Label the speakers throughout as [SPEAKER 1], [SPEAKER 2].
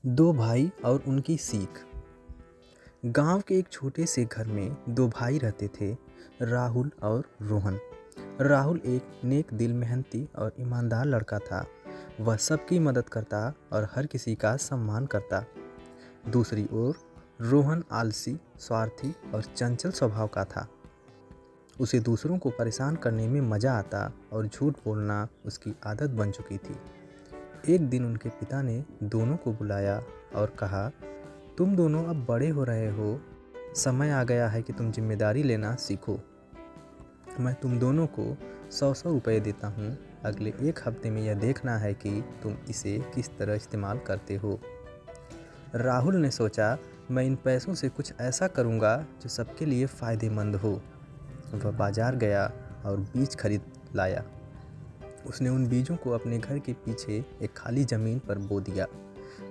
[SPEAKER 1] दो भाई और उनकी सीख। गांव के एक छोटे से घर में दो भाई रहते थे, राहुल और रोहन। राहुल एक नेक दिल, मेहनती और ईमानदार लड़का था। वह सबकी मदद करता और हर किसी का सम्मान करता। दूसरी ओर रोहन आलसी, स्वार्थी और चंचल स्वभाव का था। उसे दूसरों को परेशान करने में मज़ा आता और झूठ बोलना उसकी आदत बन चुकी थी। एक दिन उनके पिता ने दोनों को बुलाया और कहा, तुम दोनों अब बड़े हो रहे हो, समय आ गया है कि तुम जिम्मेदारी लेना सीखो। मैं तुम दोनों को 100 रुपये देता हूँ। अगले एक हफ्ते में यह देखना है कि तुम इसे किस तरह इस्तेमाल करते हो। राहुल ने सोचा, मैं इन पैसों से कुछ ऐसा करूँगा जो सबके लिए फ़ायदेमंद हो। वह बाजार गया और बीज खरीद लाया। उसने उन बीजों को अपने घर के पीछे एक खाली ज़मीन पर बो दिया।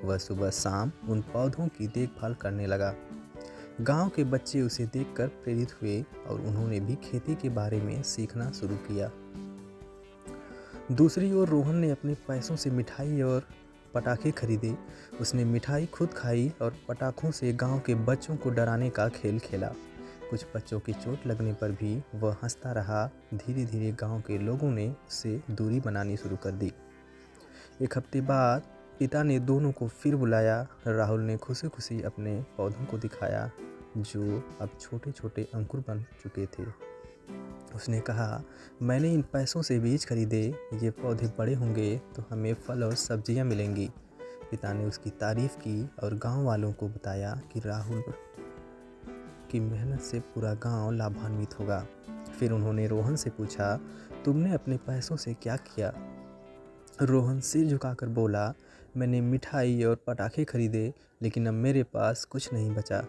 [SPEAKER 1] वह सुबह शाम उन पौधों की देखभाल करने लगा। गांव के बच्चे उसे देखकर प्रेरित हुए और उन्होंने भी खेती के बारे में सीखना शुरू किया। दूसरी ओर रोहन ने अपने पैसों से मिठाई और पटाखे खरीदे। उसने मिठाई खुद खाई और पटाखों से गांव के बच्चों को डराने का खेल खेला। कुछ बच्चों की चोट लगने पर भी वह हंसता रहा। धीरे धीरे गांव के लोगों ने उससे दूरी बनानी शुरू कर दी। एक हफ्ते बाद पिता ने दोनों को फिर बुलाया। राहुल ने खुशी खुशी अपने पौधों को दिखाया जो अब छोटे छोटे अंकुर बन चुके थे। उसने कहा, मैंने इन पैसों से बीज खरीदे, ये पौधे बड़े होंगे तो हमें फल और सब्जियां मिलेंगी। पिता ने उसकी तारीफ की और गांव वालों को बताया कि राहुल की मेहनत से पूरा गांव लाभान्वित होगा। फिर उन्होंने रोहन से पूछा, तुमने अपने पैसों से क्या किया? रोहन सिर झुकाकर बोला, मैंने मिठाई और पटाखे खरीदे, लेकिन अब मेरे पास कुछ नहीं बचा।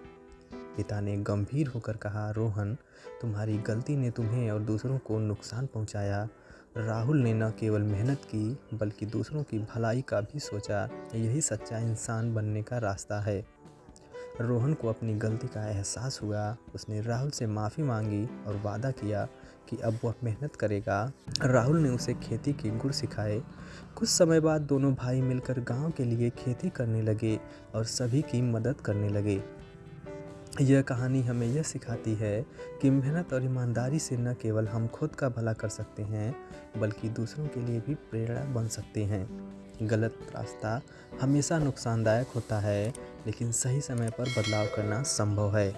[SPEAKER 1] पिता ने गंभीर होकर कहा, रोहन, तुम्हारी गलती ने तुम्हें और दूसरों को नुकसान पहुंचाया। राहुल ने न केवल मेहनत की बल्कि दूसरों की भलाई का भी सोचा। यही सच्चा इंसान बनने का रास्ता है। रोहन को अपनी गलती का एहसास हुआ। उसने राहुल से माफ़ी मांगी और वादा किया कि अब वह मेहनत करेगा। राहुल ने उसे खेती के गुर सिखाए। कुछ समय बाद दोनों भाई मिलकर गांव के लिए खेती करने लगे और सभी की मदद करने लगे। यह कहानी हमें यह सिखाती है कि मेहनत और ईमानदारी से न केवल हम खुद का भला कर सकते हैं बल्कि दूसरों के लिए भी प्रेरणा बन सकते हैं। गलत रास्ता हमेशा नुकसानदायक होता है, लेकिन सही समय पर बदलाव करना संभव है।